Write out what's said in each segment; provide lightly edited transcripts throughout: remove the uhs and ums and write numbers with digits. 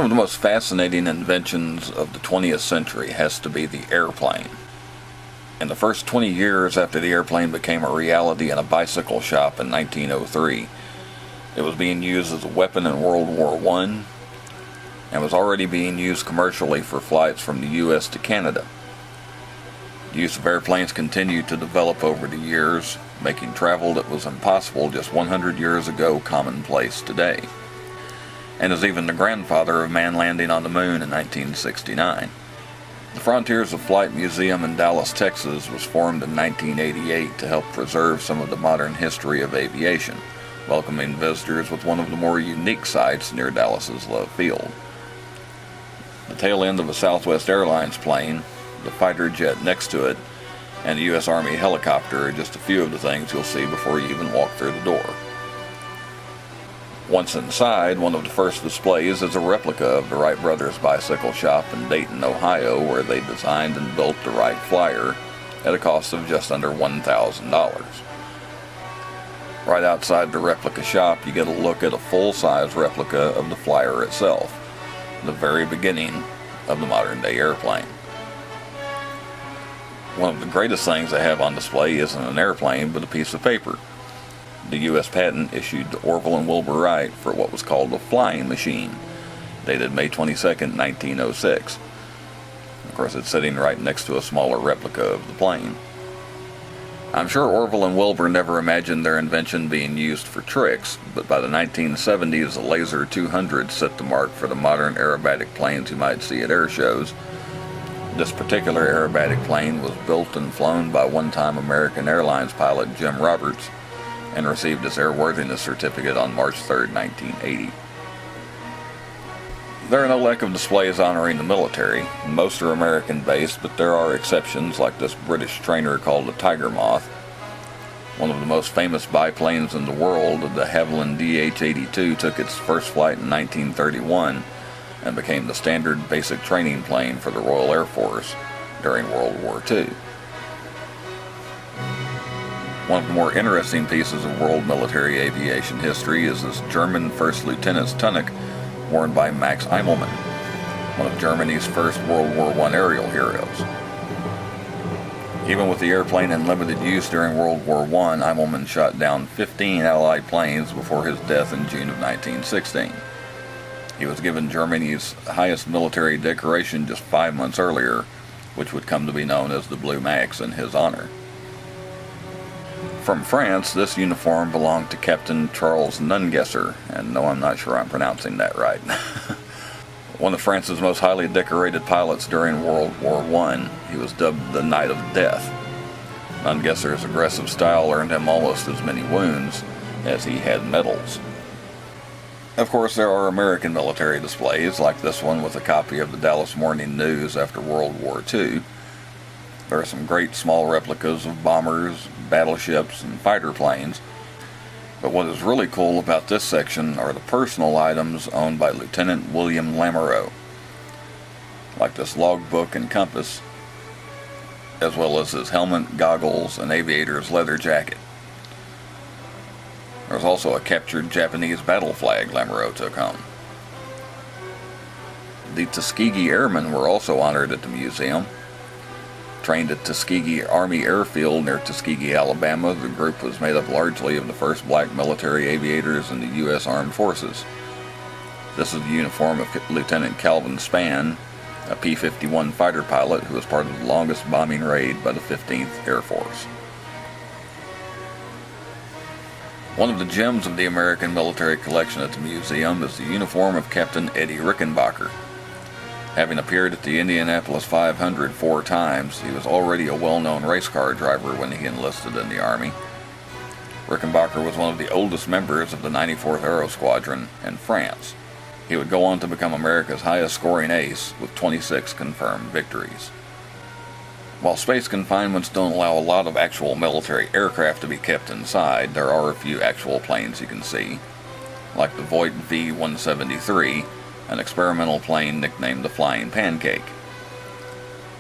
of the most fascinating inventions of the 20th century has to be the airplane. In the first 20 years after the airplane became a reality in a bicycle shop in 1903, it was being used as a weapon in World War I and was already being used commercially for flights from the U.S. to Canada. The use of airplanes continued to develop over the years, making travel that was impossible just 100 years ago commonplace today, and is even the grandfather of man landing on the moon in 1969. The Frontiers of Flight Museum in Dallas, Texas was formed in 1988 to help preserve some of the modern history of aviation, welcoming visitors with one of the more unique sights near Dallas's Love Field. The tail end of a Southwest Airlines plane, the fighter jet next to it, and a U.S. Army helicopter are just a few of the things you'll see before you even walk through the door. Once inside, one of the first displays is a replica of the Wright Brothers bicycle shop in Dayton, Ohio, where they designed and built the Wright Flyer at a cost of just under $1,000. Right outside the replica shop, you get a look at a full-size replica of the Flyer itself, the very beginning of the modern-day airplane. One of the greatest things they have on display isn't an airplane, but a piece of paper. The U.S. patent issued to Orville and Wilbur Wright for what was called a flying machine, dated May 22, 1906. Of course, it's sitting right next to a smaller replica of the plane. I'm sure Orville and Wilbur never imagined their invention being used for tricks, but by the 1970s, the Laser 200 set the mark for the modern aerobatic planes you might see at air shows. This particular aerobatic plane was built and flown by one-time American Airlines pilot Jim Roberts, and received his airworthiness certificate on March 3, 1980. There are no lack of displays honoring the military. Most are American-based, but there are exceptions like this British trainer called the Tiger Moth. One of the most famous biplanes in the world, the Havilland DH-82, took its first flight in 1931 and became the standard basic training plane for the Royal Air Force during World War II. One of the more interesting pieces of world military aviation history is this German First Lieutenant's tunic worn by Max Immelmann, one of Germany's first World War I aerial heroes. Even with the airplane in limited use during World War I, Immelmann shot down 15 Allied planes before his death in June of 1916. He was given Germany's highest military decoration just 5 months earlier, which would come to be known as the Blue Max in his honor. From France, this uniform belonged to Captain Charles Nungesser, and no, I'm not sure I'm pronouncing that right. One of France's most highly decorated pilots during World War I, he was dubbed the Knight of Death. Nungesser's aggressive style earned him almost as many wounds as he had medals. Of course, there are American military displays, like this one with a copy of the Dallas Morning News after World War II. There are some great small replicas of bombers, battleships, and fighter planes. But what is really cool about this section are the personal items owned by Lieutenant William Lamoureux, like this logbook and compass, as well as his helmet, goggles, and aviator's leather jacket. There's also a captured Japanese battle flag Lamoureux took home. The Tuskegee Airmen were also honored at the museum. Trained at Tuskegee Army Airfield near Tuskegee, Alabama, the group was made up largely of the first black military aviators in the U.S. Armed Forces. This is the uniform of Lieutenant Calvin Spann, a P-51 fighter pilot who was part of the longest bombing raid by the 15th Air Force. One of the gems of the American military collection at the museum is the uniform of Captain Eddie Rickenbacker. Having appeared at the Indianapolis 500 4 times, he was already a well-known race car driver when he enlisted in the Army. Rickenbacker was one of the oldest members of the 94th Aero Squadron in France. He would go on to become America's highest-scoring ace with 26 confirmed victories. While space confinements don't allow a lot of actual military aircraft to be kept inside, there are a few actual planes you can see, like the Voight V-173, an experimental plane nicknamed the Flying Pancake.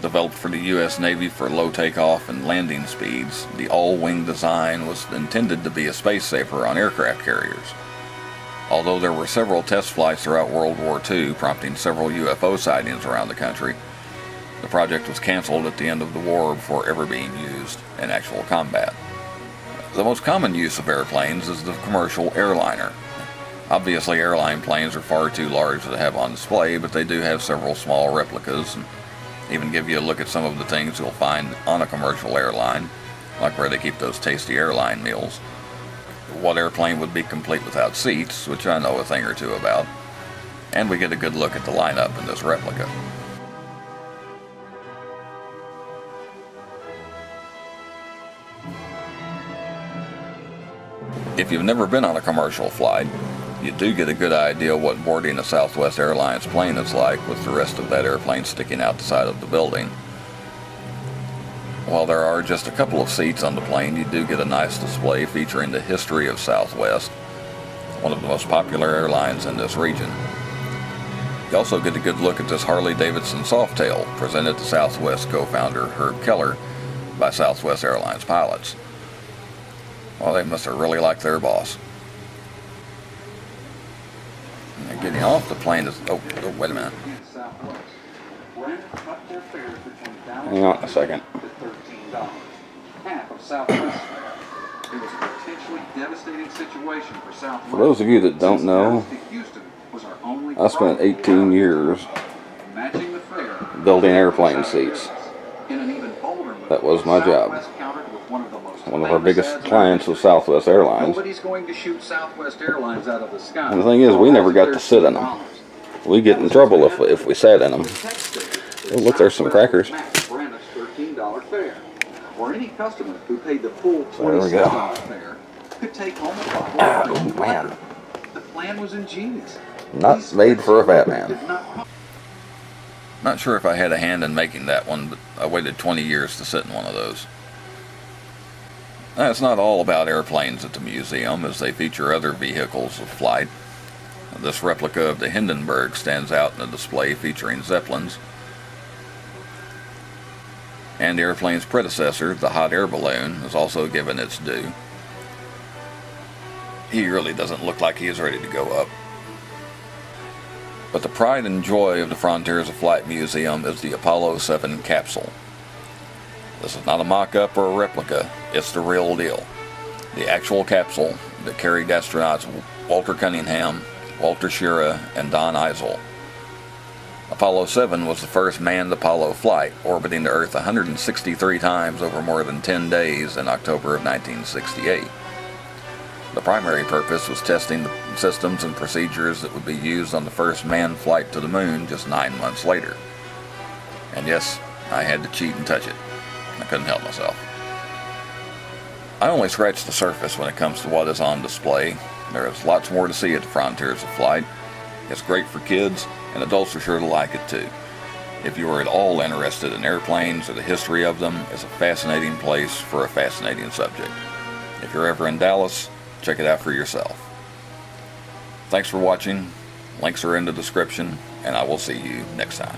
Developed for the U.S. Navy for low takeoff and landing speeds, the all-wing design was intended to be a space saver on aircraft carriers. Although there were several test flights throughout World War II, prompting several UFO sightings around the country, the project was canceled at the end of the war before ever being used in actual combat. The most common use of airplanes is the commercial airliner. Obviously, airline planes are far too large to have on display, but they do have several small replicas and even give you a look at some of the things you'll find on a commercial airline, like where they keep those tasty airline meals. What airplane would be complete without seats, which I know a thing or two about, and we get a good look at the lineup in this replica. If you've never been on a commercial flight, you do get a good idea what boarding a Southwest Airlines plane is like, with the rest of that airplane sticking out the side of the building. While there are just a couple of seats on the plane, you do get a nice display featuring the history of Southwest, one of the most popular airlines in this region. You also get a good look at this Harley-Davidson Softail, presented to Southwest co-founder Herb Keller by Southwest Airlines pilots. Well, they must have really liked their boss. And getting off the plane is... Oh, wait a minute. Hang on a second. Half of Southwest. It was a potentially devastating situation for Southwest. For those of you that don't know, I spent 18 years building airplane seats. That was my job. One of our biggest clients was Southwest Airlines. Nobody's going to shoot Southwest Airlines out of the sky. And the thing is, we never got to sit in them. We get in trouble if we sat in them. Oh, look, there's some crackers. $13 fare. Or any customer who paid the full $27 fare could take home a bottle. Oh, man. The plan was ingenious. Not made for a fat man. Not sure if I had a hand in making that one, but I waited 20 years to sit in one of those. Now, it's not all about airplanes at the museum, as they feature other vehicles of flight. This replica of the Hindenburg stands out in a display featuring Zeppelins. And the airplane's predecessor, the hot air balloon, is also given its due. He really doesn't look like he is ready to go up. But the pride and joy of the Frontiers of Flight Museum is the Apollo 7 capsule. This is not a mock-up or a replica, it's the real deal. The actual capsule that carried astronauts Walter Cunningham, Walter Schirra, and Don Eisel. Apollo 7 was the first manned Apollo flight, orbiting the Earth 163 times over more than 10 days in October of 1968. The primary purpose was testing the systems and procedures that would be used on the first manned flight to the moon just 9 months later. And yes, I had to cheat and touch it. I couldn't help myself. I only scratched the surface when it comes to what is on display. There is lots more to see at the Frontiers of Flight. It's great for kids, and adults are sure to like it too. If you are at all interested in airplanes or the history of them, it's a fascinating place for a fascinating subject. If you're ever in Dallas, check it out for yourself. Thanks for watching. Links are in the description, and I will see you next time.